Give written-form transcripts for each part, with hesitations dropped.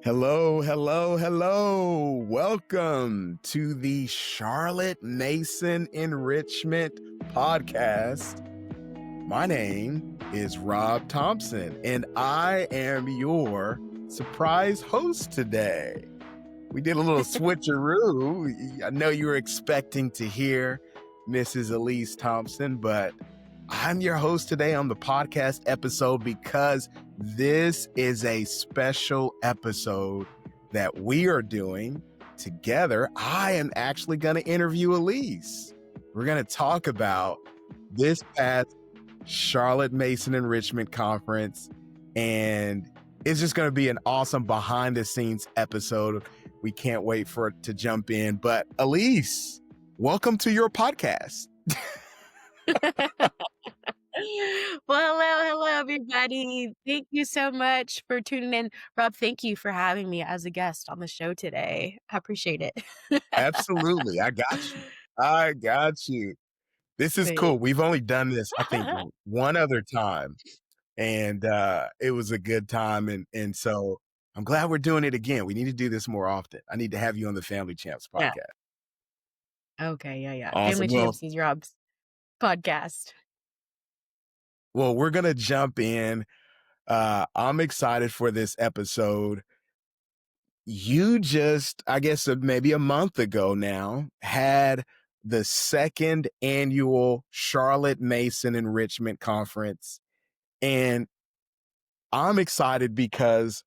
Hello, hello, hello. Welcome to the Charlotte Mason Enrichment Podcast. My name is Rob Thompson, and I am your surprise host today. We did a little switcheroo. I know you were expecting to hear Mrs. Elise Thompson, but I'm your host today on the podcast episode because this is a special episode that we are doing together. I am actually going to interview Elise. We're going to talk about this past Charlotte Mason Enrichment Conference, and it's just going to be an awesome behind the scenes episode. We can't wait for it to jump in. But Elise, welcome to your podcast. Well, hello, everybody. Thank you so much for tuning in. Rob, thank you for having me as a guest on the show today. I appreciate it. Absolutely. I got you. I got you. This is Thanks. cool. We've only done this, I think, one other time, and it was a good time. And so I'm glad we're doing it again. We need to do this more often. I need to have you on the Family Champs Yeah. podcast. Okay. Yeah. Awesome. Family Champs is Rob's podcast. Well, we're going to jump in. I'm excited for this episode. You just, I guess, maybe a month ago now, had the second annual Charlotte Mason Enrichment Conference. And I'm excited because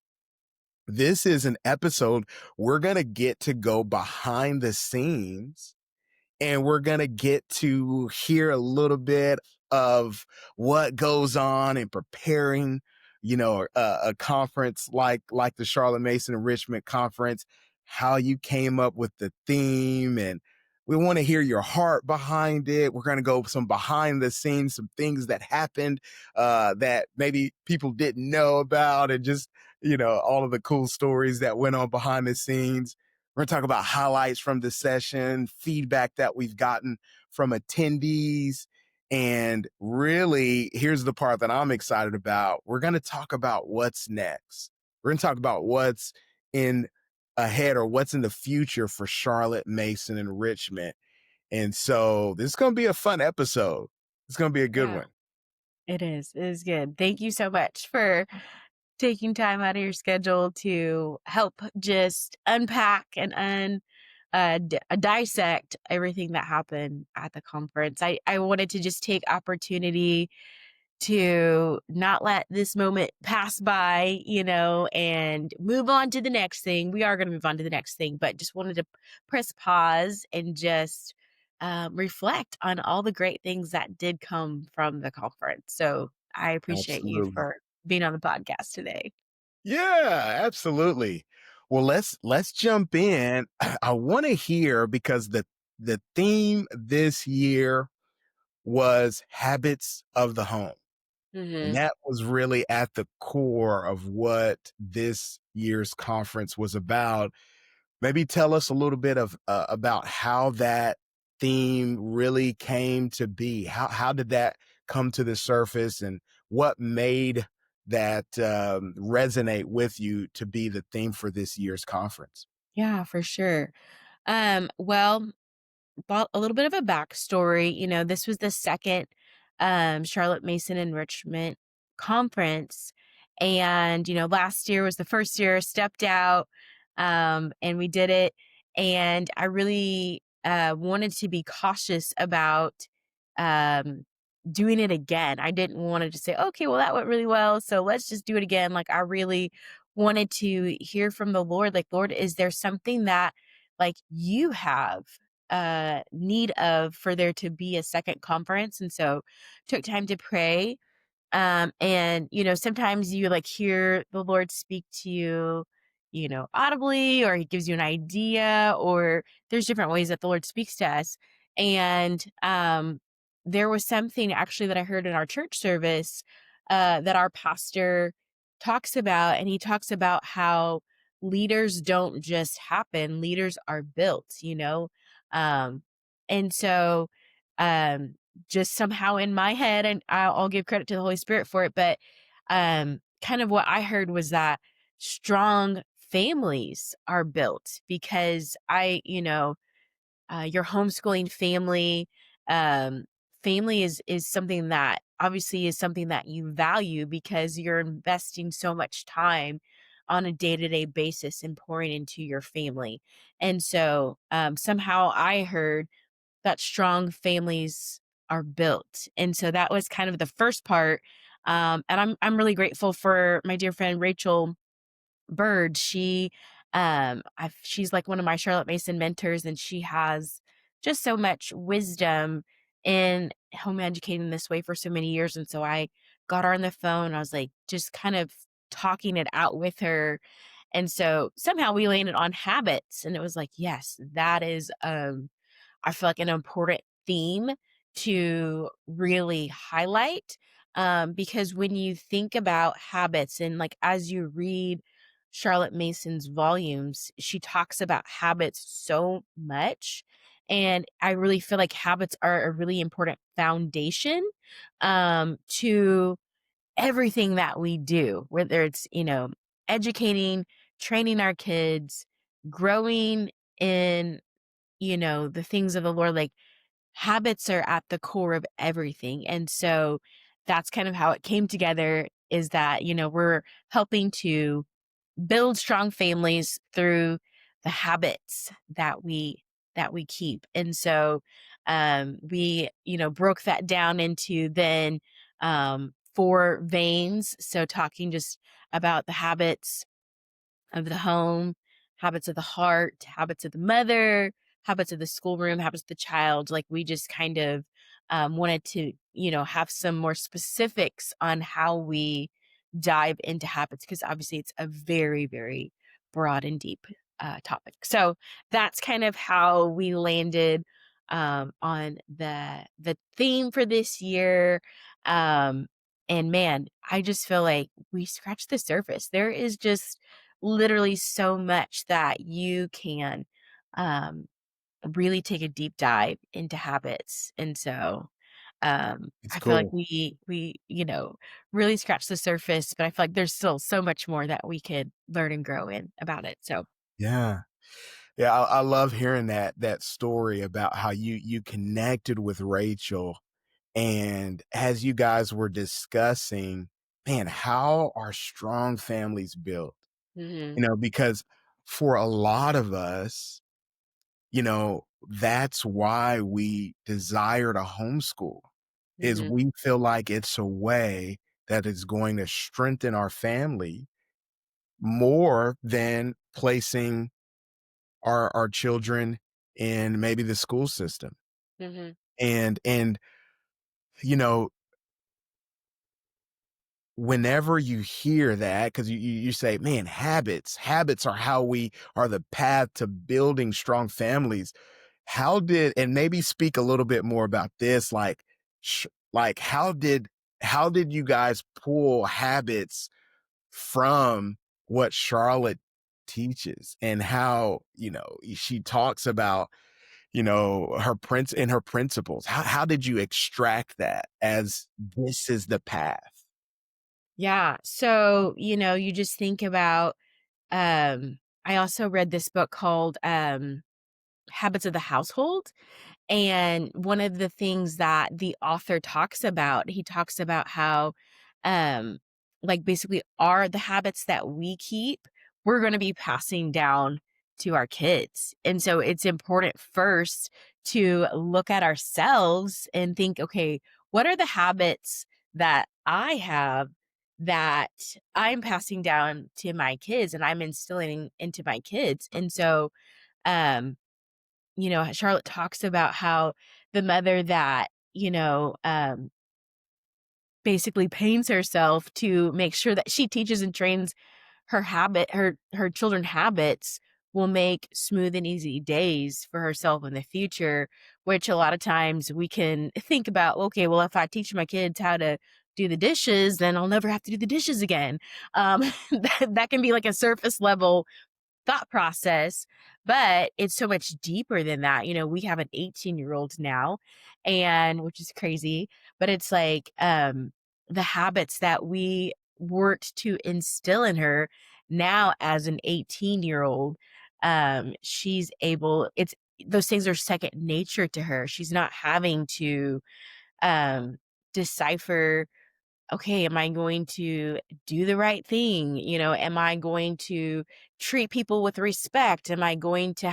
this is an episode we're going to get to go behind the scenes, and we're going to get to hear a little bit of what goes on in preparing, a conference like the Charlotte Mason Enrichment Conference, how you came up with the theme, and we want to hear your heart behind it. We're going to go some behind the scenes, some things that happened that maybe people didn't know about, and just, all of the cool stories that went on behind the scenes. We're going to talk about highlights from the session, feedback that we've gotten from attendees. And really, here's the part that I'm excited about. We're going to talk about what's next. We're going to talk about what's in ahead, or what's in the future for Charlotte Mason Enrichment. And so this is going to be a fun episode. It's going to be a good one. It is. It is good. Thank you so much for taking time out of your schedule to help just unpack and dissect everything that happened at the conference. I wanted to just take opportunity to not let this moment pass by, and move on to the next thing. We are going to move on to the next thing, but just wanted to press pause and just reflect on all the great things that did come from the conference. So I appreciate you Absolutely. for being on the podcast today. Yeah, absolutely. Well, let's jump in. I want to hear, because the theme this year was habits of the home. And Mm-hmm. that was really at the core of what this year's conference was about. Maybe tell us a little bit of about how that theme really came to be. How did that come to the surface, and what made that resonate with you to be the theme for this year's conference? Yeah, for sure. Well, about a little bit of a backstory. This was the second Charlotte Mason Enrichment Conference. And, last year was the first year I stepped out, and we did it. And I really wanted to be cautious about um, doing it again. I didn't want to just say, okay, well, that went really well, so let's just do it again. Like, I really wanted to hear from the Lord. Like, Lord, is there something that like you have need of for there to be a second conference? And so took time to pray. And sometimes you like hear the Lord speak to you, audibly, or he gives you an idea, or there's different ways that the Lord speaks to us. And there was something actually that I heard in our church service that our pastor talks about, and he talks about how leaders don't just happen, leaders are built, um and so um just somehow in my head, and I'll give credit to the Holy Spirit for it, but kind of what I heard was that strong families are built because your homeschooling family, um, family is something that obviously is something that you value because you're investing so much time on a day-to-day basis and pouring into your family. And so somehow I heard that strong families are built. And so that was kind of the first part. And I'm really grateful for my dear friend Rachel Bird. She's like one of my Charlotte Mason mentors, and she has just so much wisdom in home educating this way for so many years. And so I got her on the phone. I was like just kind of talking it out with her. And so somehow we landed on habits. And it was like, yes, that is I feel like an important theme to really highlight, because when you think about habits and like as you read Charlotte Mason's volumes, she talks about habits so much. And I really feel like habits are a really important foundation to everything that we do, whether it's, educating, training our kids, growing in, the things of the Lord. Like habits are at the core of everything. And so that's kind of how it came together is that, we're helping to build strong families through the habits that we keep. And so we, broke that down into then four veins. So talking just about the habits of the home, habits of the heart, habits of the mother, habits of the schoolroom, habits of the child. Like we just kind of wanted to, have some more specifics on how we dive into habits because obviously it's a very, very broad and deep topic. So that's kind of how we landed on the theme for this year. And man, I just feel like we scratched the surface. There is just literally so much that you can um, really take a deep dive into habits. And so It's I feel like cool. we really scratched the surface, but I feel like there's still so much more that we could learn and grow in about it. So Yeah. Yeah, I love hearing that story about how you connected with Rachel, and as you guys were discussing, man, how are strong families built? mhm, Because for a lot of us, that's why we desire to homeschool, is mhm, we feel like it's a way that is going to strengthen our family more than placing our children in maybe the school system. mhm, And you know, whenever you hear that, because you say, man, habits are how we are the path to building strong families. How did, and maybe speak a little bit more about this, like, like how did you guys pull habits from what Charlotte teaches, and how, she talks about, her her principles. How did you extract that as this is the path? yeah. So you just think about. I also read this book called Habits of the Household. And one of the things that the author talks about, he talks about how, um, like basically are the habits that we keep, we're going to be passing down to our kids. And so it's important first to look at ourselves and think, okay, what are the habits that I have that I'm passing down to my kids and I'm instilling into my kids? And so, um, Charlotte talks about how the mother that, basically pains herself to make sure that she teaches and trains her children habits will make smooth and easy days for herself in the future, which a lot of times we can think about, okay, well, if I teach my kids how to do the dishes, then I'll never have to do the dishes again. That can be like a surface level thought process, but it's so much deeper than that. We have an 18-year-old now, and which is crazy, but it's like the habits that we worked to instill in her now as an 18-year-old, she's able it's those things are second nature to her. She's not having to, um, decipher, "Okay, am I going to do the right thing?" Am I going to treat people with respect? Am I going to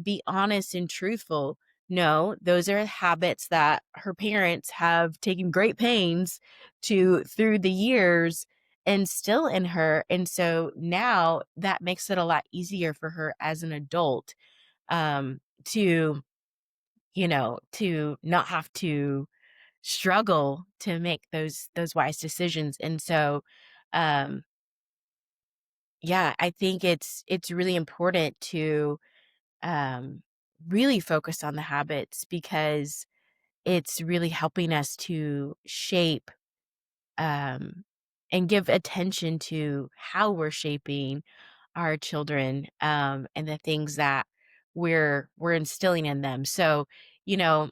be honest and truthful? No, those are habits that her parents have taken great pains to, through the years, instill in her. And so now that makes it a lot easier for her as an adult, to, to not have to struggle to make those wise decisions. And so, um, yeah, I think it's really important to, um, really focus on the habits, because it's really helping us to shape, um, and give attention to how we're shaping our children, and the things that we're instilling in them. So, you know,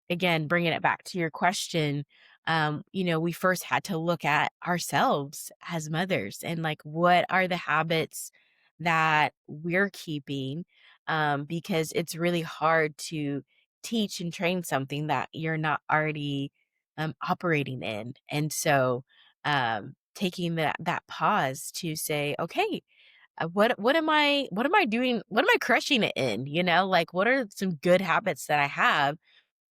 again, bringing it back to your question, we first had to look at ourselves as mothers and, like, what are the habits that we're keeping, because it's really hard to teach and train something that you're not already, operating in. And so, taking that pause to say, okay, what am I doing? What am I crushing it in? Like, what are some good habits that I have?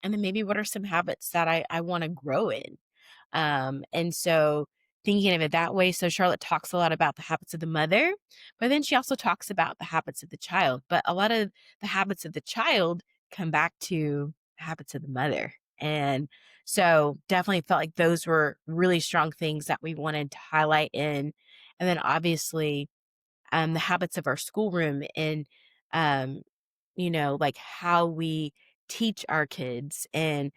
And then maybe what are some habits that I want to grow in? And so thinking of it that way. So Charlotte talks a lot about the habits of the mother, but then she also talks about the habits of the child. But a lot of the habits of the child come back to the habits of the mother. And so definitely felt like those were really strong things that we wanted to highlight in. And then obviously, the habits of our schoolroom, and, um, like how we teach our kids, and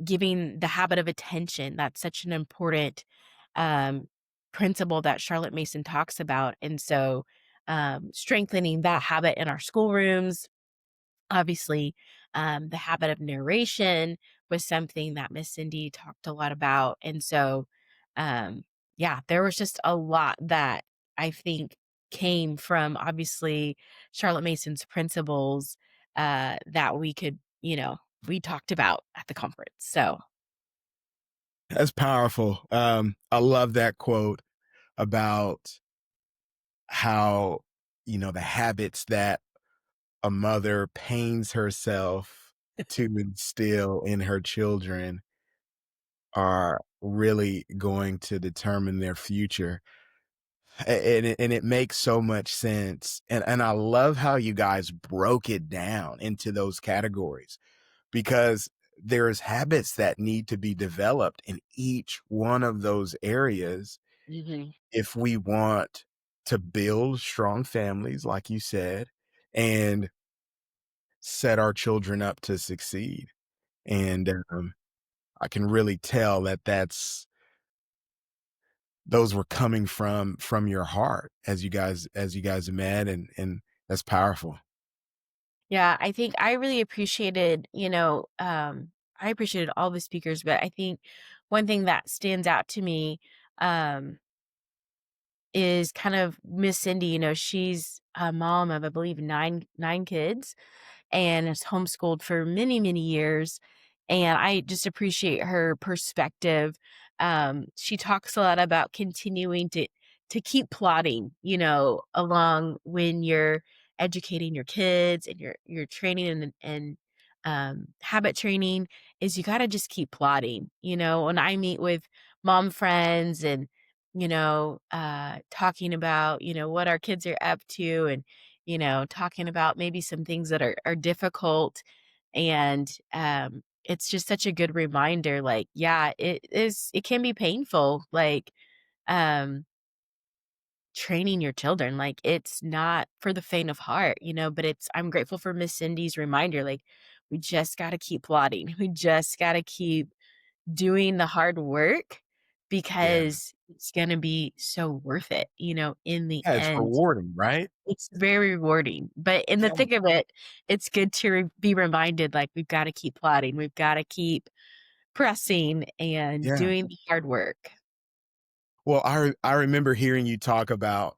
giving the habit of attention. That's such an important, um, principle that Charlotte Mason talks about. And so, strengthening that habit in our schoolrooms. Obviously, the habit of narration was something that Miss Cindy talked a lot about. And so, yeah, there was just a lot that I think came from, obviously, Charlotte Mason's principles, that we talked about at the conference. So, That's powerful. I love that quote about how, the habits that a mother pains herself to instill in her children are really going to determine their future. And it makes so much sense. And I love how you guys broke it down into those categories, because there's habits that need to be developed in each one of those areas mhm. if we want to build strong families, like you said, and set our children up to succeed. And I can really tell that those were coming from your heart as you guys met, and that's powerful. Yeah, I think I really appreciated, I appreciated all the speakers, but I think one thing that stands out to me, um, is kind of Miss Cindy. She's a mom of, I believe, nine kids, and has homeschooled for many, many years. And I just appreciate her perspective. She talks a lot about continuing to keep plotting, along when you're educating your kids, and you're training, and habit training, is you got to just keep plotting. When I meet with mom friends, and talking about what our kids are up to, and talking about maybe some things that are difficult. And, it's just such a good reminder, like, yeah, it can be painful, like, um, training your children, like, it's not for the faint of heart, but I'm grateful for Miss Cindy's reminder, like, we just gotta keep plodding. We just gotta keep doing the hard work, Yeah. because it's gonna be so worth it, in the Yeah, it's end. rewarding, right? It's very rewarding, but in the Yeah, thick of it, it's good to be reminded, like, we've gotta keep plotting, we've gotta keep pressing and yeah. doing the hard work. Well, I remember hearing you talk about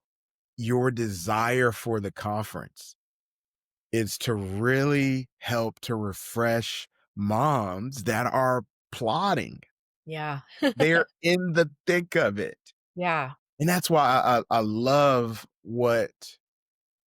your desire for the conference is to really help to refresh moms that are plotting. Yeah. They're in the thick of it. Yeah. And that's why I love what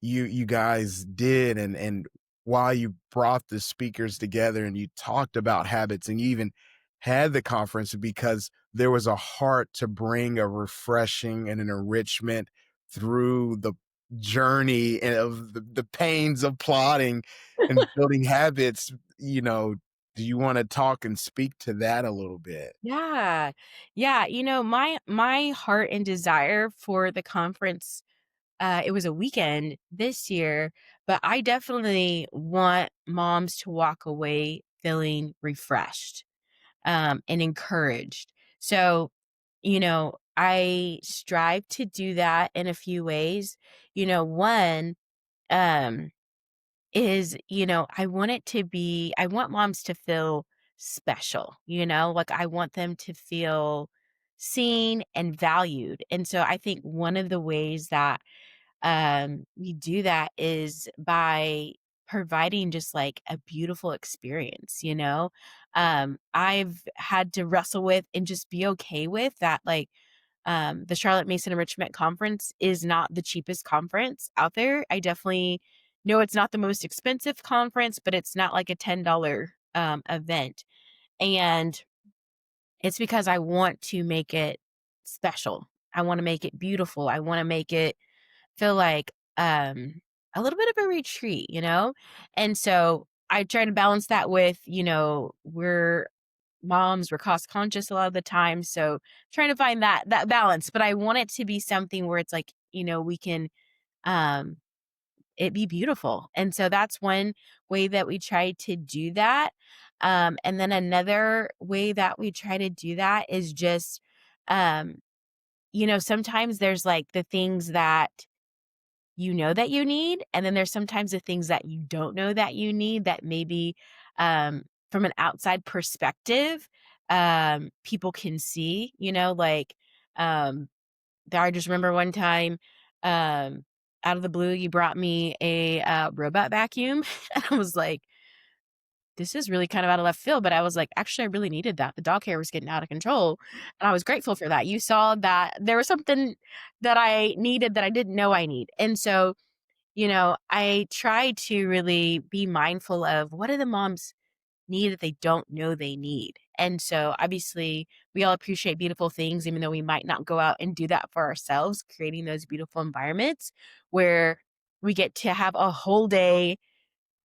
you guys did and while you brought the speakers together and you talked about habits and you even had the conference because there was a heart to bring a refreshing and an enrichment through the journey and of the pains of plotting and building habits. Do you want to talk and speak to that a little bit? Yeah. Yeah, my heart and desire for the conference, it was a weekend this year, but I definitely want moms to walk away feeling refreshed, and encouraged. So, I strive to do that in a few ways. One, um, is, I want moms to feel special, like I want them to feel seen and valued. And so I think one of the ways that we do that is by providing just like a beautiful experience, I've had to wrestle with and just be okay with that, like, the Charlotte Mason Enrichment Conference is not the cheapest conference out there. I definitely know it's not the most expensive conference, but it's not like a $10 event. And it's because I want to make it special. I want to make it beautiful. I want to make it feel like, a little bit of a retreat, And so I try to balance that with, we're moms, we're cost conscious a lot of the time, so trying to find that balance, but I want it to be something where it's like, we can, um, it be beautiful, and so that's one way that we try to do that, and then another way that we try to do that is just, um, sometimes there's, like, the things that you know that you need, and then there's sometimes the things that you don't know that you need that maybe, from an outside perspective, people can see, like, um, I just remember one time, um, out of the blue, you brought me a, robot vacuum, and I was like, "This is really kind of out of left field," but I was like, "Actually, I really needed that. The dog hair was getting out of control," and I was grateful for that. You saw that there was something that I needed that I didn't know I need, and so, I try to really be mindful of what do the moms need that they don't know they need. And so obviously we all appreciate beautiful things, even though we might not go out and do that for ourselves, creating those beautiful environments where we get to have a whole day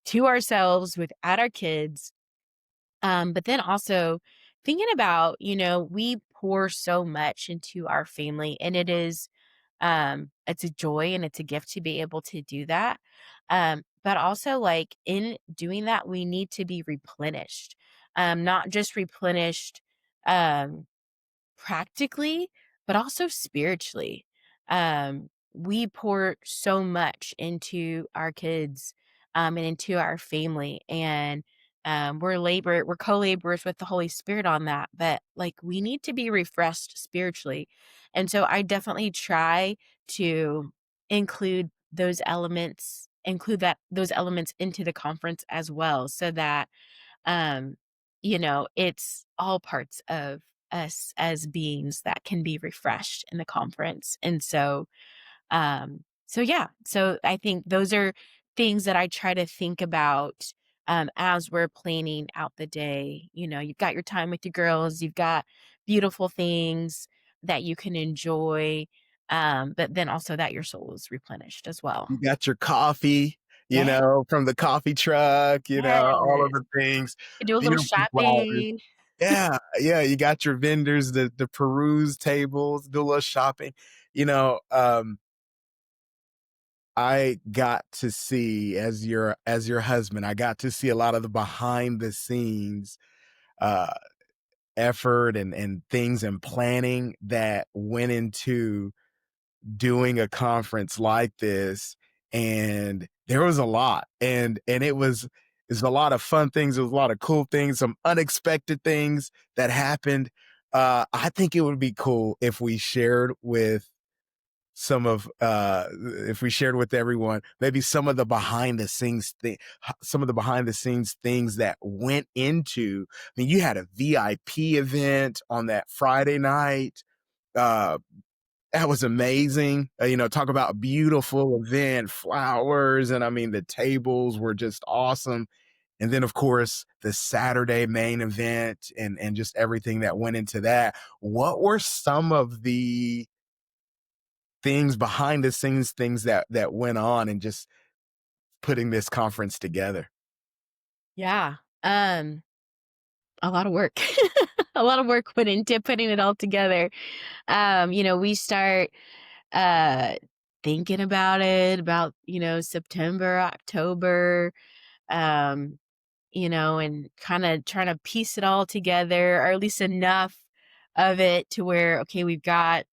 to ourselves without our kids, but then also thinking about, we pour so much into our family and it's a joy and it's a gift to be able to do that. But also like in doing that, we need to be replenished. Not just replenished um practically, but also spiritually. We pour so much into our kids, and into our family, and we're co-laborers with the Holy Spirit on that. But like we need to be refreshed spiritually, and so I definitely try to include those elements into the conference as well, so that um, it's all parts of us as beings that can be refreshed in the conference. And so yeah, so I think those are things that I try to think about as we're planning out the day. You've got your time with your girls, you've got beautiful things that you can enjoy, but then also that your soul is replenished as well. You got your coffee, Yeah. from the coffee truck, all of Yes. the things, Do a little beautiful flowers. shopping. Yeah, yeah, you got your vendors, the peruse tables, do a little shopping. You know, um, I got to see as your husband, I got to see a lot of the behind the scenes, uh, effort and things and planning that went into doing a conference like this, and there was a lot, and it's a lot of fun things, there was a lot of cool things, some unexpected things that happened, I think it would be cool if we shared with some of if we shared with everyone maybe some of the behind the scenes things that went into. I mean, you had a VIP event on that Friday night. uh that was amazing. Talk about a beautiful event, flowers, and I mean the tables were just awesome. And then of course the Saturday main event and just everything that went into that. What were some of the things behind the scenes, things that went on and just putting this conference together? Yeah. A lot of work. A lot of work went into putting it all together. We start uh thinking about it about, September, October, um, and kind of trying to piece it all together, or at least enough of it to where, okay, we've got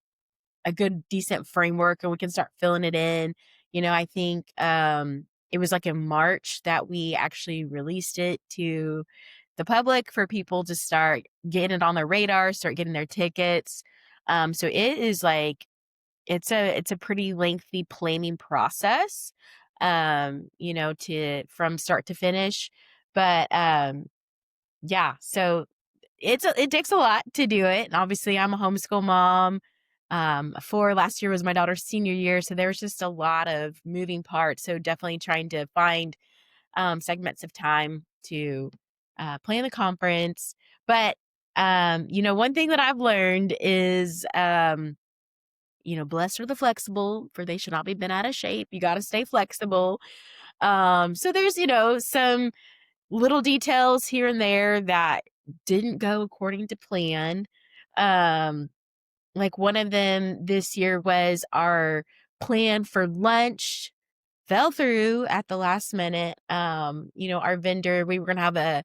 a good decent framework and we can start filling it in. I think it was like in March that we actually released it to the public for people to start getting it on their radar, start getting their tickets. So it is like it's a pretty lengthy planning process, to from start to finish. But yeah, so it takes a lot to do it. And obviously I'm a homeschool mom. For last year was my daughter's senior year, so there was just a lot of moving parts. So definitely trying to find segments of time to plan the conference. But one thing that I've learned is blessed are the flexible, for they should not be bent out of shape. You got to stay flexible. So there's, some little details here and there that didn't go according to plan. Um, like one of them this year was our plan for lunch fell through at the last minute. Our vendor, we were gonna have a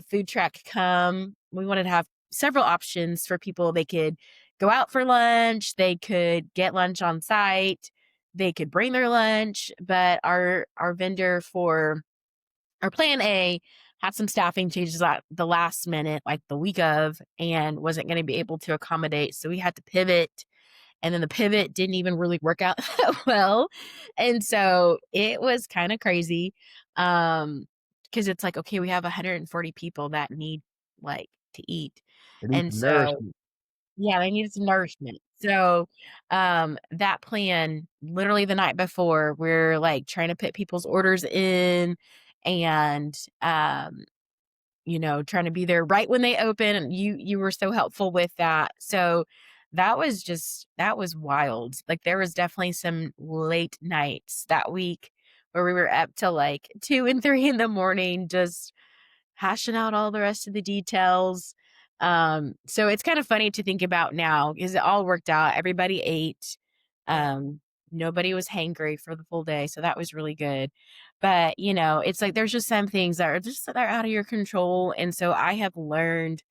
food truck come. We wanted to have several options for people. They could go out for lunch, they could get lunch on site, they could bring their lunch, but our vendor for our plan A had some staffing changes at the last minute, like the week of, and wasn't going to be able to accommodate. So we had to pivot. And then the pivot didn't even really work out that well. And so it was kind of crazy. Because it's like, okay, we have 140 people that need like to eat. It needs And so nourishment. yeah, they needed some nourishment. So, that plan, literally the night before, we're, like, trying to put people's orders in and, trying to be there right when they open, and you were so helpful with that. So, that was wild. Like, there was definitely some late nights that week where we were up till, like, 2 and 3 in the morning just hashing out all the rest of the details. So it's kind of funny to think about now because it all worked out. Everybody ate. Um, Nobody was hangry for the full day. So that was really good. But, it's like there's just some things that are just that are out of your control. And so I have learned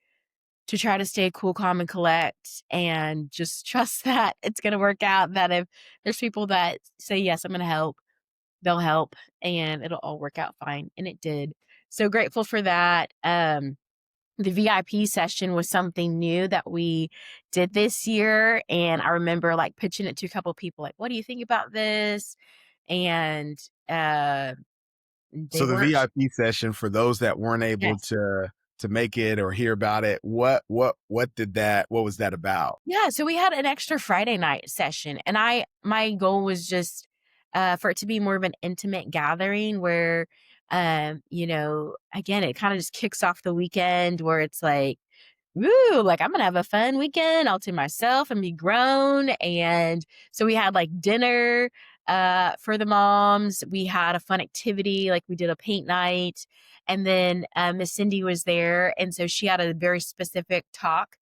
to try to stay cool, calm, and collect and just trust that it's going to work out. That if there's people that say, yes, I'm going to help, they'll help and it'll all work out fine. And it did. So grateful for that. The VIP session was something new that we did this year. And I remember like pitching it to a couple of people, like, what do you think about this? And they So the weren't, VIP session, for those that weren't able yes. to make it or hear about it, what was that about? Yeah, so we had an extra Friday night session, and my goal was just for it to be more of an intimate gathering where, again, it kind of just kicks off the weekend where it's like, woo, like I'm gonna have a fun weekend all to myself and be grown. And so we had like dinner for the moms. We had a fun activity, like we did a paint night. And then Miss Cindy was there. And so she had a very specific talk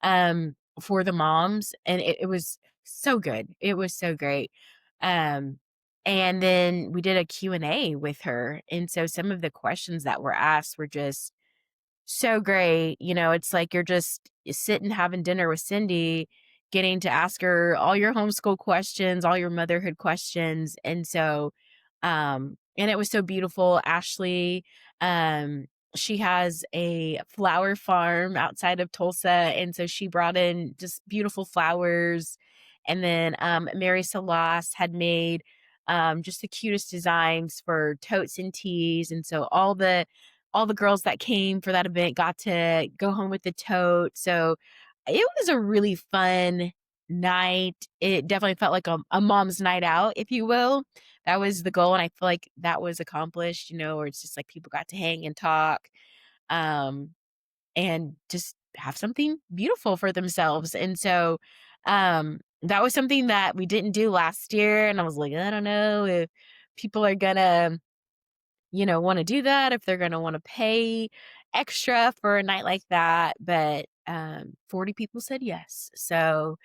for the moms. And it was so good. It was so great. Um and then we did a Q&A with her. And so some of the questions that were asked were just so great. It's like you're just sitting having dinner with Cindy, getting to ask her all your homeschool questions, all your motherhood questions. And so, and it was so beautiful. Ashley, she has a flower farm outside of Tulsa, and so she brought in just beautiful flowers, and then, Mary Celeste had made, just the cutest designs for totes and tees, and so all the girls that came for that event got to go home with the tote, so it was a really fun night. It definitely felt like a mom's night out, if you will. That was the goal, and I feel like that was accomplished, where it's just like people got to hang and talk, um, and just have something beautiful for themselves. And so, that was something that we didn't do last year. And I was like, I don't know if people are gonna, want to do that, if they're gonna want to pay extra for a night like that. But 40 people said yes. So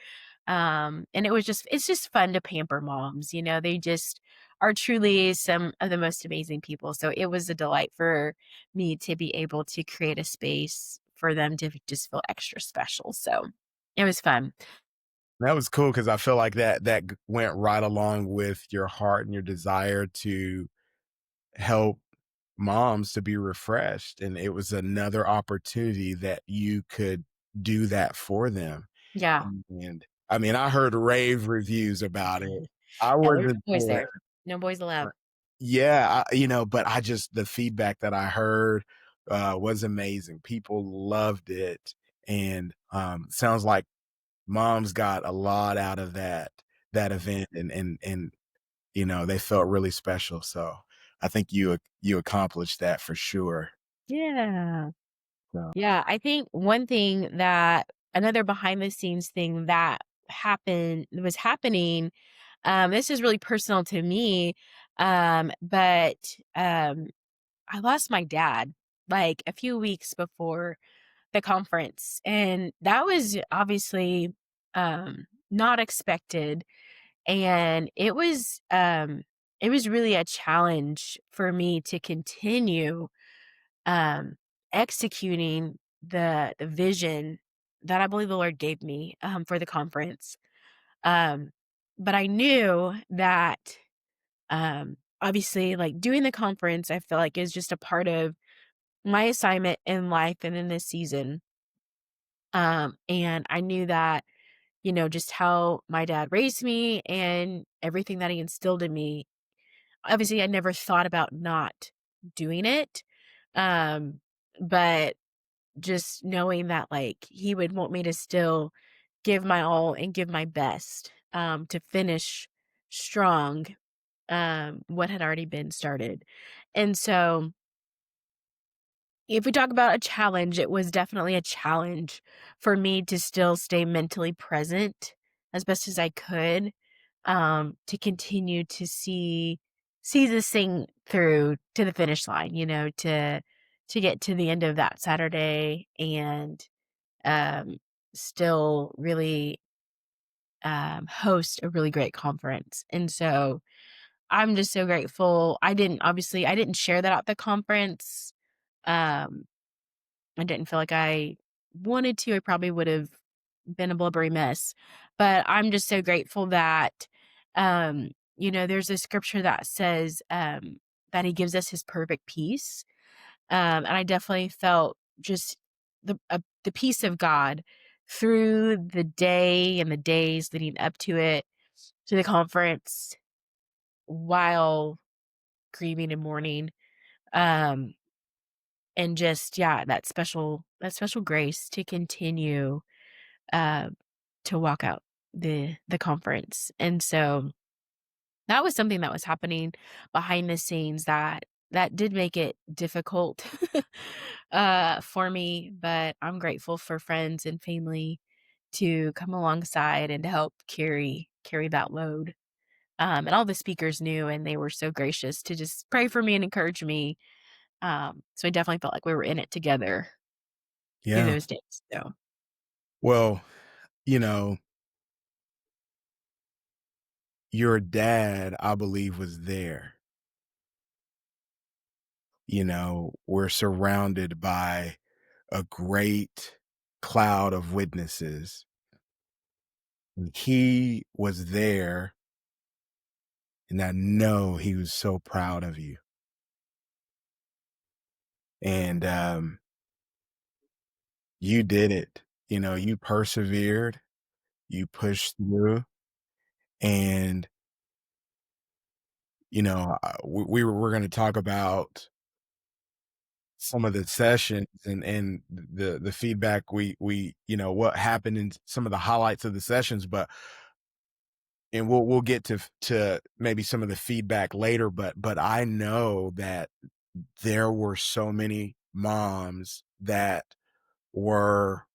and it's just fun to pamper moms, they just are truly some of the most amazing people. So it was a delight for me to be able to create a space for them to just feel extra special. So it was fun. That was cool because I feel like that went right along with your heart and your desire to help moms to be refreshed, and it was another opportunity that you could do that for them. Yeah. And I mean, I heard rave reviews about it. I Yeah, there were wasn't no boys there. there. No boys allowed. Yeah, but I just the feedback that I heard, was amazing. People loved it, and, sounds like moms got a lot out of that event, and, they felt really special, so I think you accomplished that for sure, Yeah. so Yeah. I think one thing that another behind the scenes thing that was happening. This is really personal to me, but, I lost my dad, like, a few weeks before the conference, and that was obviously, not expected, and it was really a challenge for me to continue, um, executing the vision that I believe the Lord gave me, for the conference. Um, but I knew that, obviously, like, doing the conference, I feel like is just a part of my assignment in life and in this season. And I knew that, just how my dad raised me and everything that he instilled in me. Obviously, I never thought about not doing it. Um, but just knowing that, like, he would want me to still give my all and give my best, to finish strong, what had already been started. And so, if we talk about a challenge, it was definitely a challenge for me to still stay mentally present as best as I could, to continue to see this thing through to the finish line, to get to the end of that Saturday and, um, still really, host a really great conference. And so I'm just so grateful. I didn't share that at the conference. Um, I didn't feel like I wanted to. I probably would have been a blubbery mess. But I'm just so grateful that, there's a scripture that says, that he gives us his perfect peace. And I definitely felt just the peace of God through the day and the days leading up to the conference while grieving and mourning. Um, and just, yeah, that special grace to continue, uh, to walk out the conference. And so that was something that was happening behind the scenes that did make it difficult, for me, but I'm grateful for friends and family to come alongside and to help carry that load. And all the speakers knew, and they were so gracious to just pray for me and encourage me. So I definitely felt like we were in it together through yeah. those days. So Well, you know, your dad, I believe, was there. We're surrounded by a great cloud of witnesses. He was there, and I know he was so proud of you. and you did it. You know, you persevered, you pushed through, and we're going to talk about some of the sessions and the feedback what happened in some of the highlights of the sessions, but and we'll get to maybe some of the feedback later, but I know that there were so many moms that were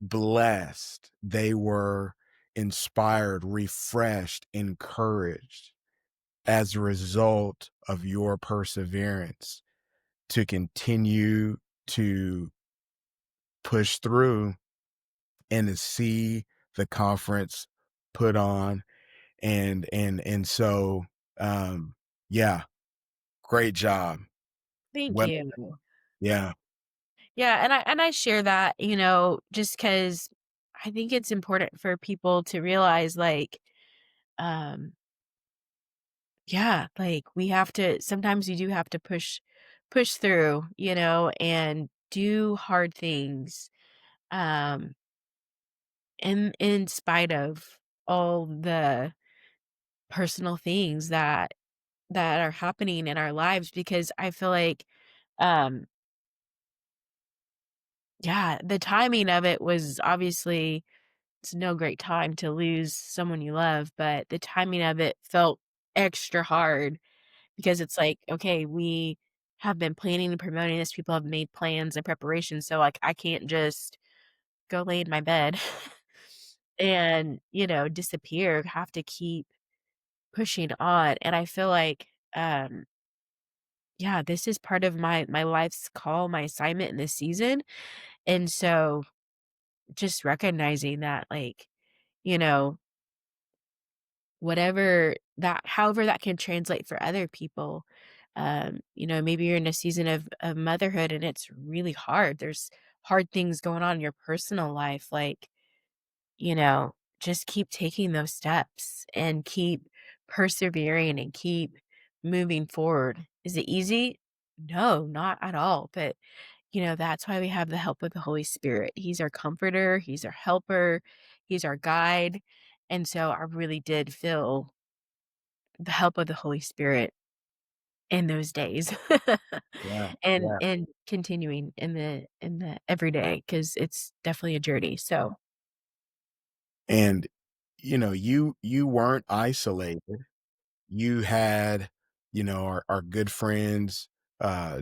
blessed. They were inspired, refreshed, encouraged as a result of your perseverance to continue to push through and to see the conference put on. And so yeah, great job. Thank Well, you. yeah, Yeah, and I share that, just because I think it's important for people to realize, like, um, yeah, like, we have to sometimes you do have to push through, and do hard things, um, in spite of all the personal things that are happening in our lives, because I feel like, um, yeah, the timing of it was obviously it's no great time to lose someone you love, but the timing of it felt extra hard because it's like, okay, we have been planning and promoting this. People have made plans and preparations. So, like, I can't just go lay in my bed and, disappear. Have to keep pushing on. And I feel like, yeah, this is part of my life's call, my assignment in this season. And so just recognizing that, like, you know, however that can translate for other people. Maybe you're in a season of motherhood and it's really hard. There's hard things going on in your personal life. Like, just keep taking those steps and keep persevering and keep moving forward. Is it easy? No, not at all. But, that's why we have the help of the Holy Spirit. He's our comforter, He's our helper, He's our guide. And so I really did feel the help of the Holy Spirit in those days. yeah, and yeah. and continuing in the everyday, because it's definitely a journey. So And you weren't isolated. You had, our good friends,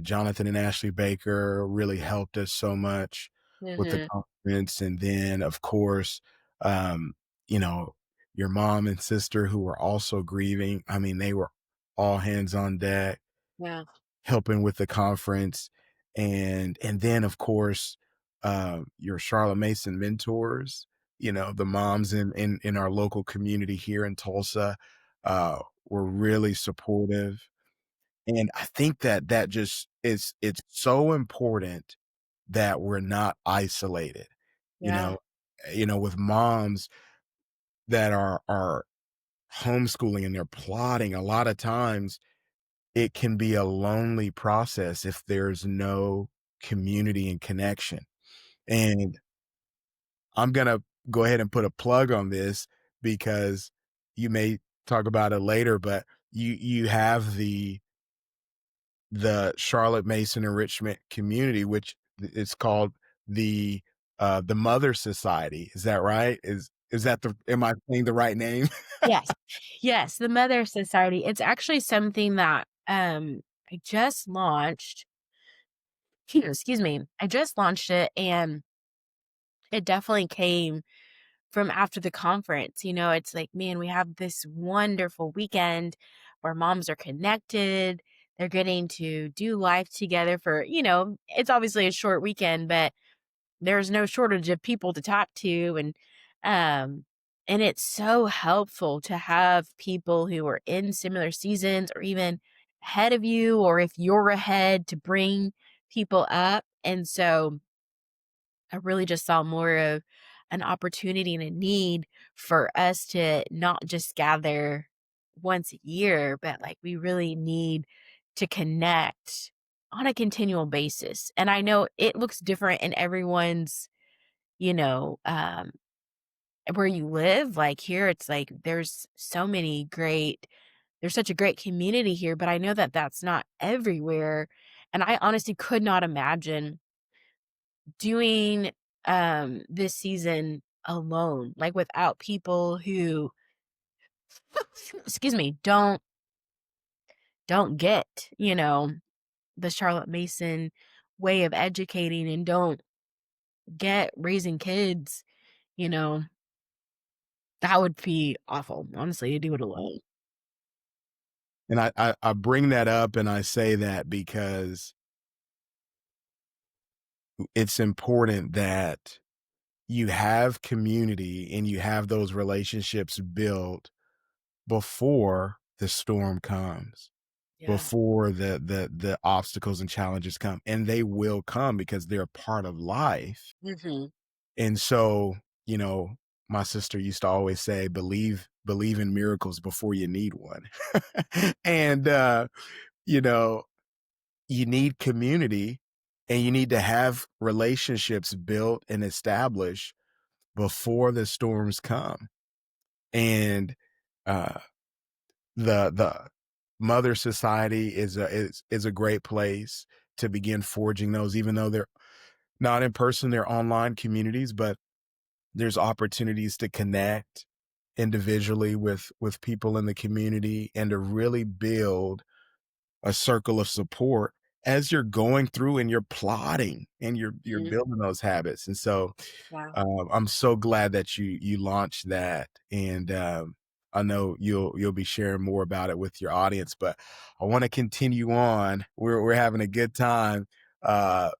Jonathan and Ashley Baker really helped us so much with the mhm, conference. And then, of course, um, you know, your mom and sister who were also grieving. I mean, they were all hands on deck yeah, helping with the conference. And then, of course, your Charlotte Mason mentors, the moms in our local community here in Tulsa, were really supportive. And I think that just it's so important that we're not isolated, you yeah, know with moms that are homeschooling and they're plotting. A lot of times it can be a lonely process if there's no community and connection. And I'm gonna go ahead and put a plug on this because you may talk about it later, but you have the Charlotte Mason Enrichment Community, which is called the Mother Society. Is that right? Is that the am I saying the right name? yes, yes, the Mother Society. It's actually something that I just launched. Excuse me, I just launched it, and it definitely came from after the conference. It's like, man, we have this wonderful weekend where moms are connected. They're getting to do life together for, it's obviously a short weekend, but there's no shortage of people to talk to. And it's so helpful to have people who are in similar seasons or even ahead of you, or if you're ahead, to bring people up. And so I really just saw more of an opportunity and a need for us to not just gather once a year, but, like, we really need to connect on a continual basis. And I know it looks different in everyone's, you know, where you live. Like here, it's like there's such a great community here, but I know that that's not everywhere. And I honestly could not imagine doing this season alone, like without people who excuse me, don't get, the Charlotte Mason way of educating and don't get raising kids, you know, that would be awful, honestly, to do it alone. And I bring that up and I say that because it's important that you have community and you have those relationships built before the storm comes, Yeah. before the obstacles and challenges come, and they will come because they're a part of life. Mhm. And so, you know, my sister used to always say, believe in miracles before you need one. And you know, you need community and you need to have relationships built and established before the storms come. And uh the mother society is a great place to begin forging those, even though they're not in person, they're online communities, but there's opportunities to connect individually with people in the community and to really build a circle of support as you're going through and you're plotting and you're Mhm. building those habits. And so Yeah. I'm so glad that you launched that, and I know you'll be sharing more about it with your audience. But I want to continue on. We're having a good time. Uh,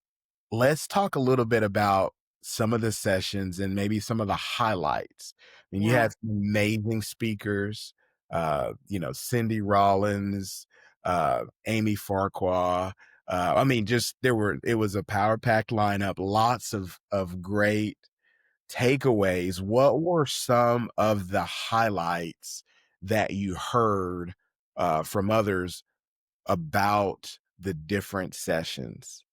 let's talk a little bit about some of the sessions and maybe some of the highlights. And you Yeah. had some amazing speakers, Cindy Rollins, Amy Farquhar. I mean, just it was a power packed lineup, lots of great takeaways. What were some of the highlights that you heard from others about the different sessions?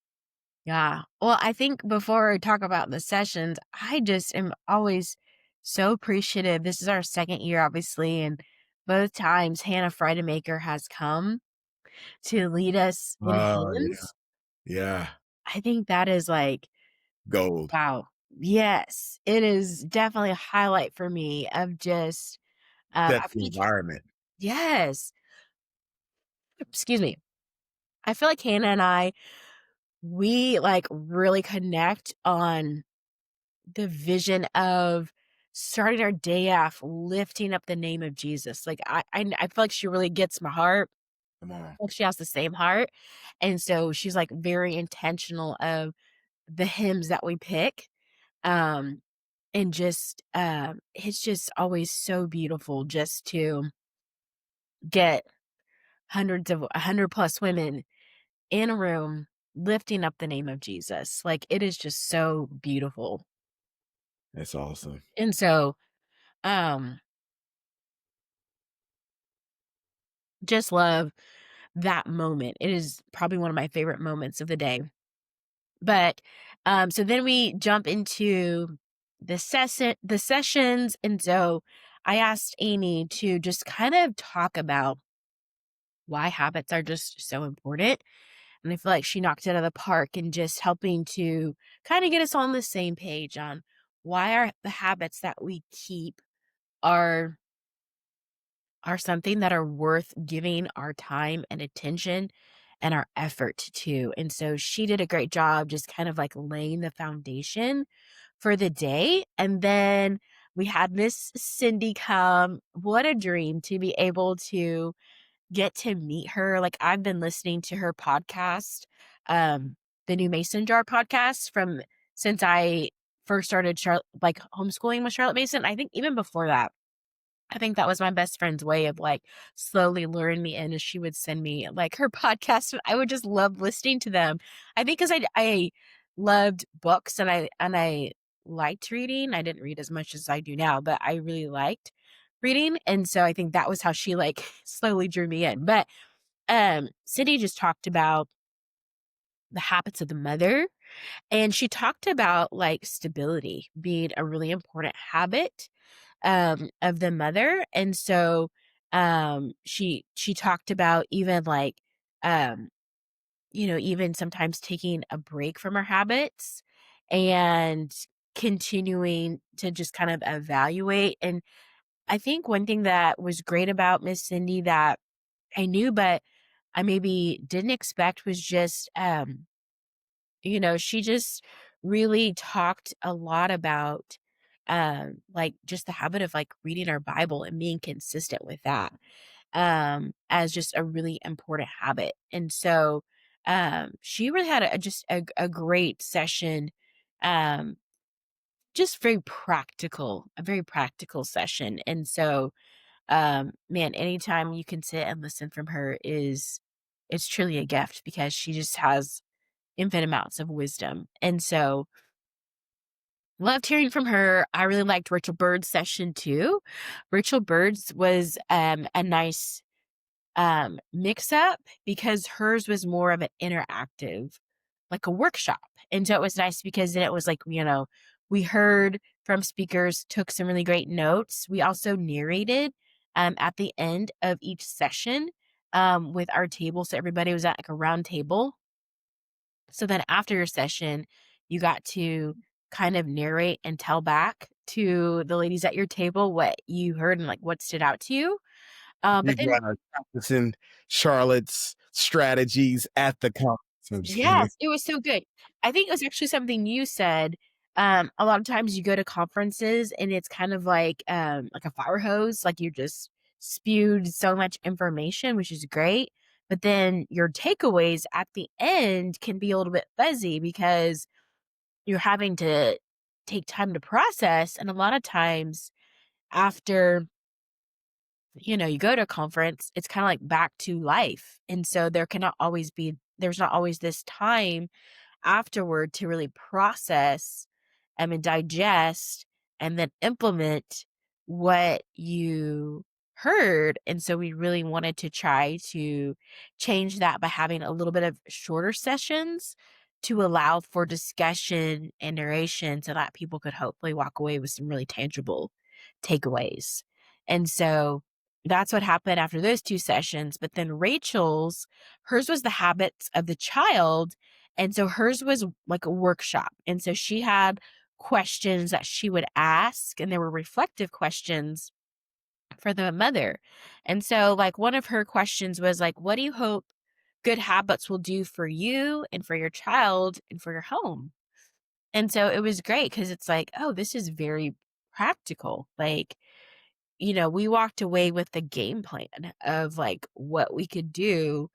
Yeah. Well, I think before I talk about the sessions, I just am always so appreciative. This is our second year, obviously, and both times Hannah Freidemaker has come to lead us in Oh, yeah. hymns. Yeah. I think that is like, Gold. wow. Yes, it is definitely a highlight for me of just, Set I feel the like, environment. yes, excuse me. I feel like Hannah and I, we like really connect on the vision of starting our day off lifting up the name of Jesus. Like I feel like she really gets my heart. Come on. Like she has the same heart. And so she's like very intentional of the hymns that we pick. Um and just it's just always so beautiful just to get hundreds of 100 plus women in a room lifting up the name of Jesus. Like it is just so beautiful. That's awesome. And so um just love that moment. It is probably one of my favorite moments of the day. But, so then we jump into the sessions, and so I asked Amy to just kind of talk about why habits are just so important, and I feel like she knocked it out of the park and just helping to kinda get us on the same page on why are the habits that we keep are something that are worth giving our time and attention and our effort to. And so she did a great job just kind of like laying the foundation for the day. And then we had Miss Cindy come. What a dream to be able to get to meet her. Like I've been listening to her podcast, the new Mason Jar podcast from since I first started like homeschooling with Charlotte Mason. I think even before that I think that was my best friend's way of, like, slowly luring me in, as she would send me, like, her podcast, and I would just love listening to them. I think 'cause I loved books and I liked reading. I didn't read as much as I do now, but I really liked reading, and so I think that was how she, like, slowly drew me in. But, Cindy just talked about the habits of the mother, and she talked about, like, stability being a really important habit, of the mother, and so, she talked about even, like, um, even sometimes taking a break from her habits and continuing to just kind of evaluate, and I think one thing that was great about Miss Cindy that I knew, but I maybe didn't expect was just, she just really talked a lot about, like, just the habit of, like, reading our Bible and being consistent with that, as just a really important habit. And so, she really had just a great session, um, just a very practical session. And so, man, anytime you can sit and listen from her is it's truly a gift because she just has infinite amounts of wisdom. And so loved hearing from her. I really liked Rachel Bird's session too. Rachel Bird's was a nice mix up because hers was more of an interactive, like a workshop. And so it was nice because then it was like, we heard from speakers, took some really great notes. We also narrated at the end of each session with our table. So everybody was at like a round table. So then after your session, you got to kind of narrate and tell back to the ladies at your table what you heard and like what stood out to you. You But then guys practicing Charlotte's strategies at the conference. I'm just kidding. yes, it was so good. I think it was actually something you said. A lot of times you go to conferences and it's kind of like a fire hose, like you just spewed so much information, which is great. But then your takeaways at the end can be a little bit fuzzy because you're having to take time to process. And a lot of times after, you go to a conference, it's kind of like back to life. And so there's not always this time afterward to really process and digest and then implement what you heard. And so we really wanted to try to change that by having a little bit of shorter sessions to allow for discussion and narration so that people could hopefully walk away with some really tangible takeaways. And so that's what happened after those two sessions. But then hers was the habits of the child, and so hers was like a workshop. And so she had questions that she would ask, and there were reflective questions for the mother. And so, like, one of her questions was like, what do you hope good habits will do for you and for your child and for your home? And so it was great because it's like, oh, this is very practical. Like, we walked away with the game plan of like what we could do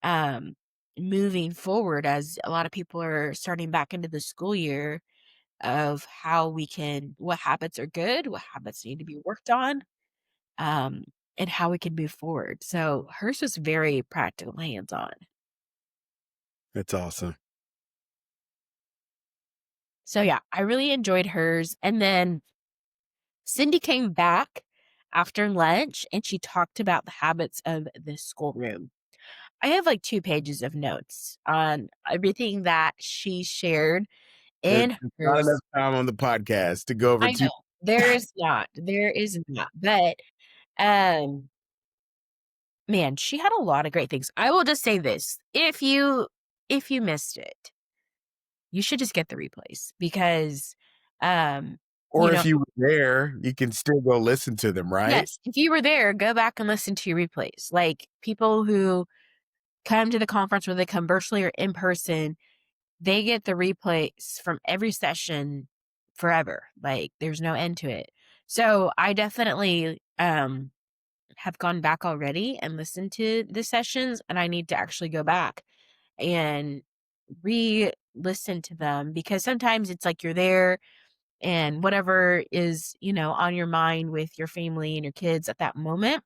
um, moving forward as a lot of people are starting back into the school year of what habits are good, what habits need to be worked on, um, and how we can move forward. So hers was very practical, hands on. That's awesome. So yeah, I really enjoyed hers. And then Cindy came back after lunch and she talked about the habits of the schoolroom. I have like 2 pages of notes on everything that she shared There's in not hers. enough time on the podcast to go over I two. know. There is not, but, um, man, she had a lot of great things. I will just say this, if you missed it, you should just get the replays because, um, you Or know if you were there, you can still go listen to them, right? yes, if you were there, go back and listen to your replays. Like, people who come to the conference, whether they come virtually or in person, they get the replays from every session forever. Like, there's no end to it. So, I definitely, have gone back already and listened to the sessions, and I need to actually go back and re-listen to them because sometimes it's like you're there and whatever is, on your mind with your family and your kids at that moment,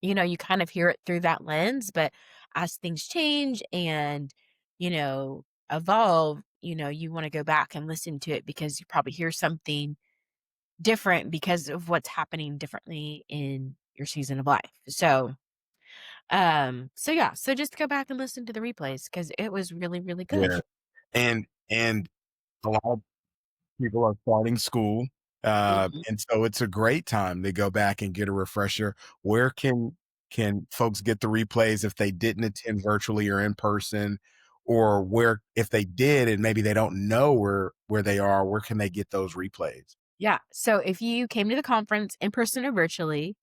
you kind of hear it through that lens, but as things change and, evolve, you want to go back and listen to it because you probably hear something different because of what's happening differently in your season of life. So, So yeah, so just go back and listen to the replays because it was really, really good. Yeah. And a lot of people are starting school, Mhm. and so it's a great time to go back and get a refresher. Where can folks get the replays if they didn't attend virtually or in person? Or where if they did and maybe they don't know where they are, where can they get those replays? Yeah. So if you came to the conference in person or virtually,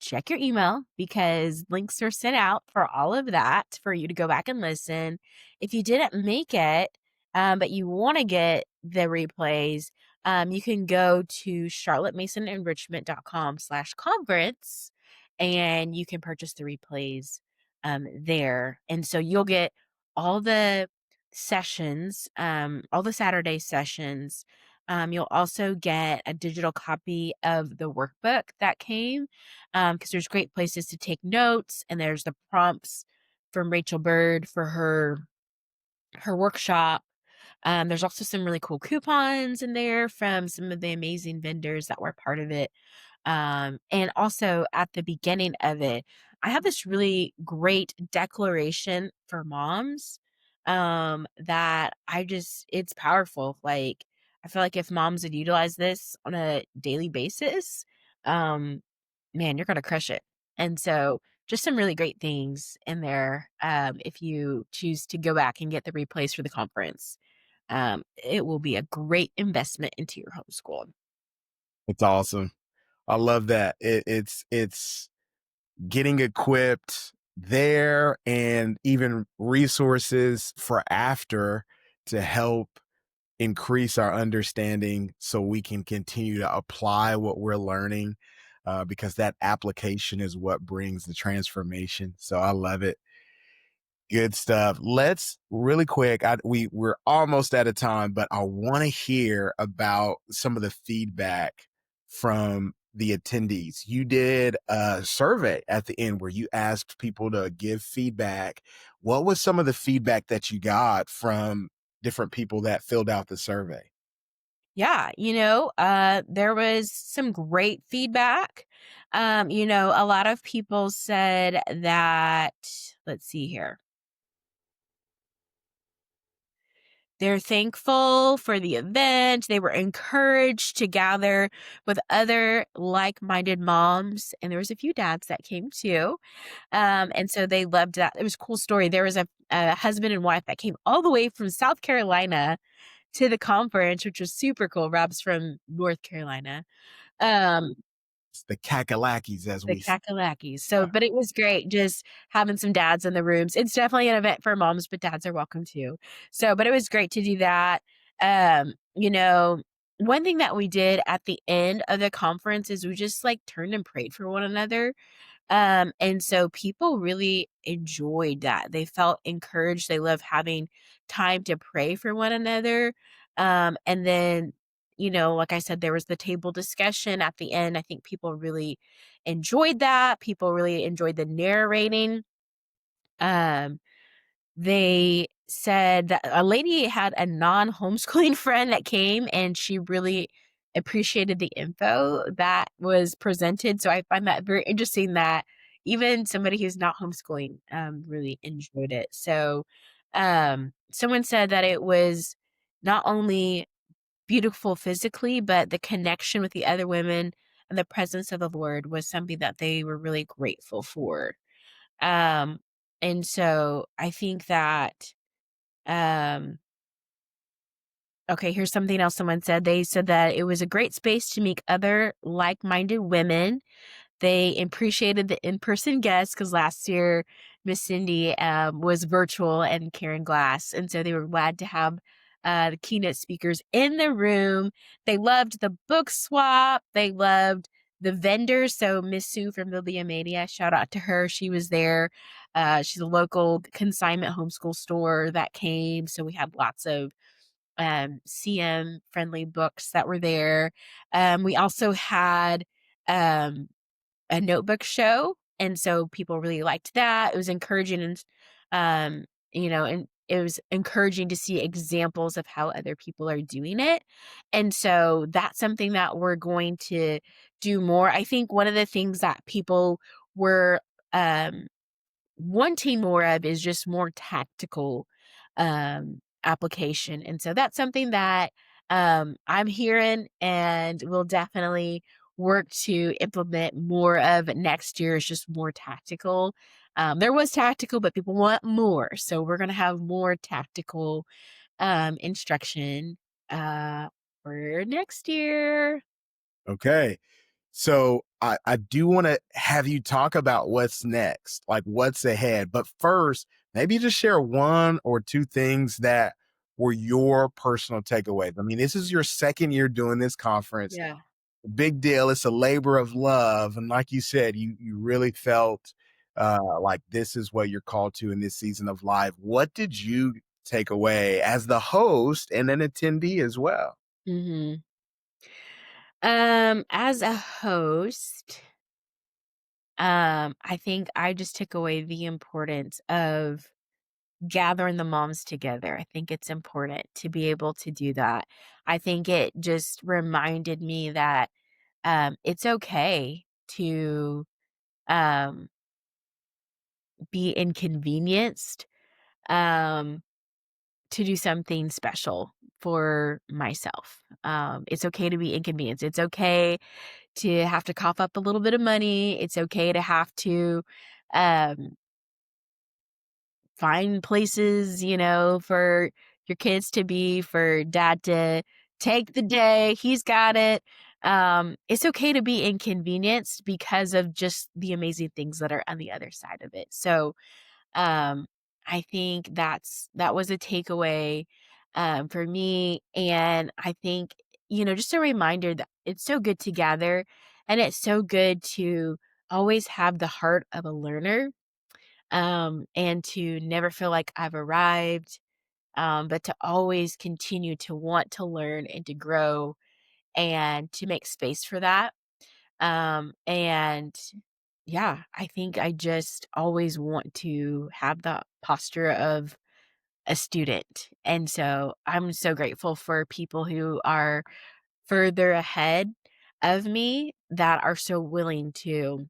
check your email because links are sent out for all of that for you to go back and listen. If you didn't make it, but you want to get the replays, you can go to charlottemasonenrichment.com/conference and you can purchase the replays there. And so you'll get all the sessions, all the Saturday sessions. You'll also get a digital copy of the workbook that came because there's great places to take notes, and there's the prompts from Rachel Bird for her workshop. There's also some really cool coupons in there from some of the amazing vendors that were part of it. And also at the beginning of it, I have this really great declaration for moms that it's powerful. Like, I feel like if moms would utilize this on a daily basis, um, man, you're going to crush it. And so, just some really great things in there if you choose to go back and get the replays for the conference. It will be a great investment into your homeschool. It's awesome. I love that. It's getting equipped there and even resources for after to help increase our understanding so we can continue to apply what we're learning, because that application is what brings the transformation. So I love it. Good stuff. Let's really quick. We're almost out of time, but I want to hear about some of the feedback from the attendees. You did a survey at the end where you asked people to give feedback. What was some of the feedback that you got from different people that filled out the survey? Yeah, there was some great feedback. A lot of people said that, let's see here. They're thankful for the event. They were encouraged to gather with other like-minded moms, and there was a few dads that came too. And so they loved that. It was a cool story. There was a husband and wife that came all the way from South Carolina to the conference, which was super cool. Rob's from North Carolina. Um, It's the Kakalakis, as the we say. Kakalakis. So, but it was great just having some dads in the rooms. It's definitely an event for moms, but dads are welcome too. So, but it was great to do that. Um, you know, one thing that we did at the end of the conference is we just like turned and prayed for one another. And so people really enjoyed that. They felt encouraged. They love having time to pray for one another. And then, like I said, there was the table discussion at the end. I think people really enjoyed that. People really enjoyed the narrating. Um, they said that a lady had a non-homeschooling friend that came, and she really appreciated the info that was presented, so I find that very interesting that even somebody who's not homeschooling, really enjoyed it. So, someone said that it was not only beautiful physically, but the connection with the other women and the presence of the Lord was something that they were really grateful for. Um, and so I think that, um, okay, here's something else someone said. They said that it was a great space to meet other like-minded women. They appreciated the in-person guests because last year Miss Cindy was virtual and Karen Glass, and so they were glad to have the keynote speakers in the room. They loved the book swap. They loved the vendors. So Miss Sue from Bibliomania, shout out to her. She was there. She's a local consignment homeschool store that came. So we had lots of CM friendly books that were there. We also had um, a notebook show, and so people really liked that. It was encouraging and it was encouraging to see examples of how other people are doing it. And so that's something that we're going to do more. I think one of the things that people were um wanting more of is just more tactical application. And so that's something that I'm hearing and will definitely work to implement more of next year is just more tactical. There was tactical, but people want more. So we're going to have more tactical instruction uh, for next year. Okay. So I do want to have you talk about what's next, like what's ahead. But first, maybe just share one or two things that were your personal takeaways. I mean, this is your second year doing this conference. Yeah. Big deal. It's a labor of love. And like you said, you really felt like this is what you're called to in this season of life. What did you take away as the host and an attendee as well? hmm as a host, I think I just took away the importance of gathering the moms together. I think it's important to be able to do that. I think it just reminded me that it's okay to um, be inconvenienced um, to do something special for myself. It's okay to be inconvenienced. It's okay to have to cough up a little bit of money. It's okay to have to um, find places, for your kids to be, for dad to take the day. He's got it. It's okay to be inconvenienced because of just the amazing things that are on the other side of it. So, um, I think that was a takeaway for me. And I think, just a reminder that it's so good to gather and it's so good to always have the heart of a learner and to never feel like I've arrived, but to always continue to want to learn and to grow and to make space for that. And yeah, I think I just always want to have the posture of a student. And so I'm so grateful for people who are further ahead of me that are so willing to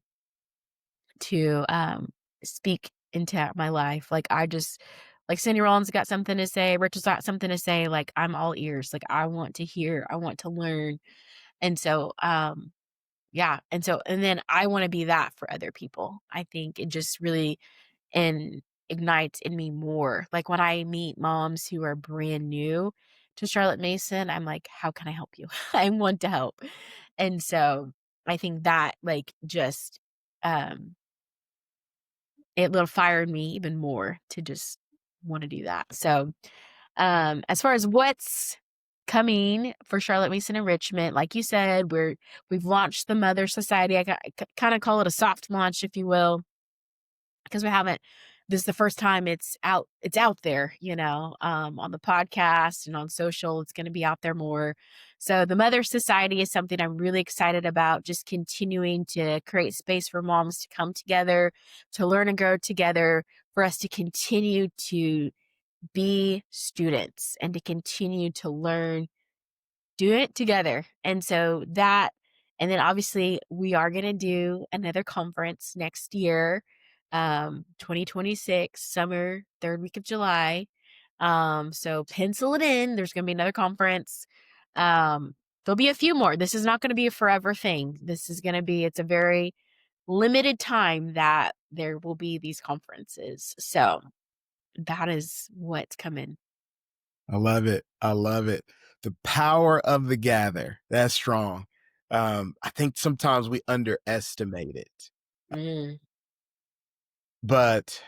speak into my life. Like I just like Cindy Rollins got something to say, Rachel's got something to say, like I'm all ears. Like I want to hear, I want to learn. And so yeah, and then I want to be that for other people. I think it just really and ignites in me more. Like when I meet moms who are brand new to Charlotte Mason, I'm like, how can I help you? I want to help. And so I think that like just um it little fired me even more to just want to do that. So, as far as what's coming for Charlotte Mason Enrichment, like you said, we've launched the Mother Society. I kind of call it a soft launch, if you will, because we haven't. This is the first time it's out. It's out there, on the podcast and on social. It's going to be out there more. So the Mother Society is something I'm really excited about. Just continuing to create space for moms to come together, to learn and grow together, for us to continue to be students and to continue to learn, do it together. And so that, and then obviously we are going to do another conference next year, 2026, summer, third week of July. So pencil it in. There's going to be another conference. Um, there'll be a few more. This is not going to be a forever thing. This is going to be, it's a very limited time that there will be these conferences. So that is what's coming. I love it. I love it. The power of the gather. That's strong. I think sometimes we underestimate it, Mm, but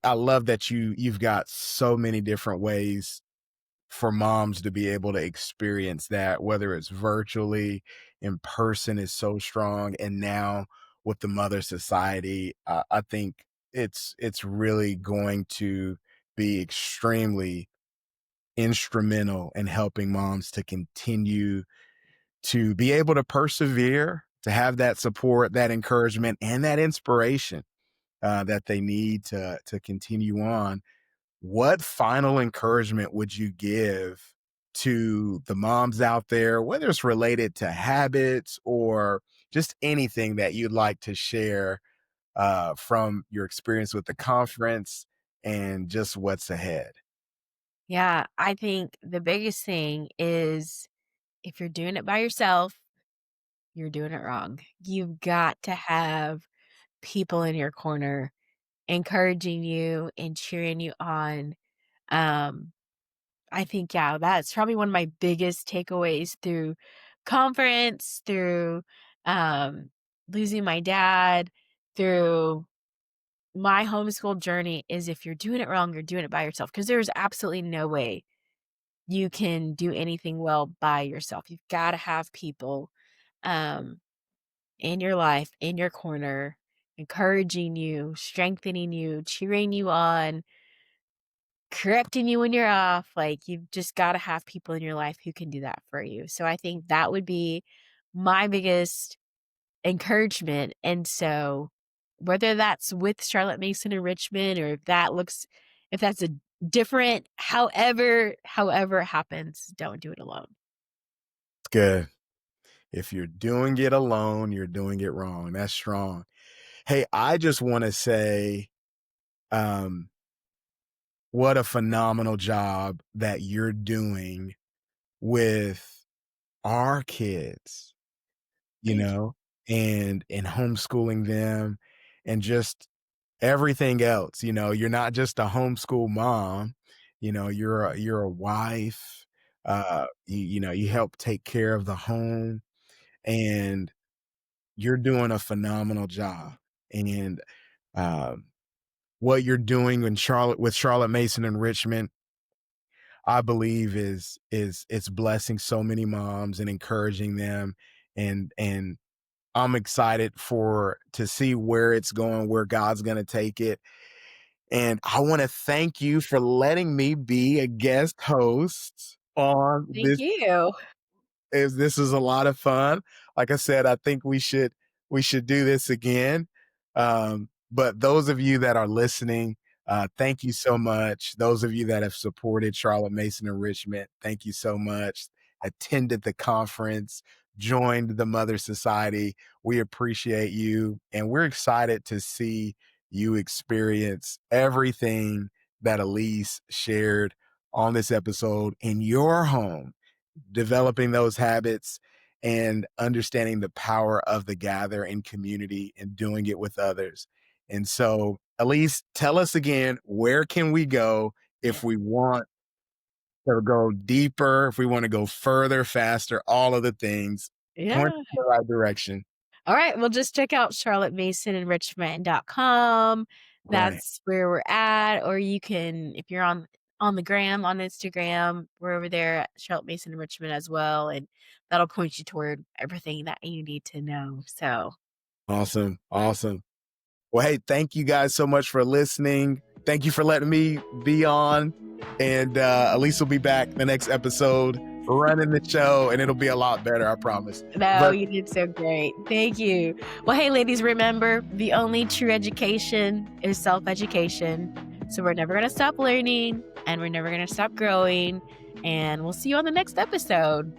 I love that you've got so many different ways for moms to be able to experience that, whether it's virtually, in person is so strong, and now with the Mother Society, I think it's really going to be extremely instrumental in helping moms to continue to be able to persevere, to have that support, that encouragement, and that inspiration that they need to continue on. What final encouragement would you give to the moms out there, whether it's related to habits or just anything that you'd like to share from your experience with the conference and just what's ahead. Yeah, I think the biggest thing is if you're doing it by yourself, you're doing it wrong. You've got to have people in your corner encouraging you and cheering you on. Um, I think, yeah, that's probably one of my biggest takeaways through conference, through um, losing my dad, through my homeschool journey is if you're doing it wrong, you're doing it by yourself because there's absolutely no way you can do anything well by yourself. You've got to have people um, in your life, in your corner, encouraging you, strengthening you, cheering you on, correcting you when you're off. Like, you've just gotta have people in your life who can do that for you. So I think that would be my biggest encouragement. And so whether that's with Charlotte Mason Enrichment or if that's a different however it happens, don't do it alone. It's good. If you're doing it alone, you're doing it wrong. That's strong. Hey, I just want to say, um, what a phenomenal job that you're doing with our kids, you Thank you. know, and homeschooling them and just everything else. You're not just a homeschool mom, you're a wife. You help take care of the home, and you're doing a phenomenal job. And um, what you're doing in Charlotte with Charlotte Mason Enrichment, I believe is it's blessing so many moms and encouraging them, and I'm excited for to see where it's going, where God's going to take it. And I want to thank you for letting me be a guest host on Thank you. this is a lot of fun. Like I said, I think we should do this again. But those of you that are listening, thank you so much. Those of you that have supported Charlotte Mason Enrichment, thank you so much. Attended the conference, joined the Mother Society. We appreciate you, and we're excited to see you experience everything that Elise shared on this episode in your home, developing those habits and understanding the power of the gather in community and doing it with others. And so, Elise, tell us again, where can we go if we want to go deeper, if we want to go further, faster, all of the things? Point Yeah. in the right direction. All right, well, just check out charlottemasonenrichment.com. Right. That's where we're at, or you can, if you're on the gram, on Instagram, we're over there at Charlotte Mason Enrichment as well, and that'll point you toward everything that you need to know. So, Awesome. Awesome. Well, hey, thank you guys so much for listening. Thank you for letting me be on. And Elise will be back the next episode running the show, and it'll be a lot better, I promise. no, But you did so great. Thank you. Well, hey, ladies, remember the only true education is self education. So, we're never going to stop learning and we're never going to stop growing. And we'll see you on the next episode.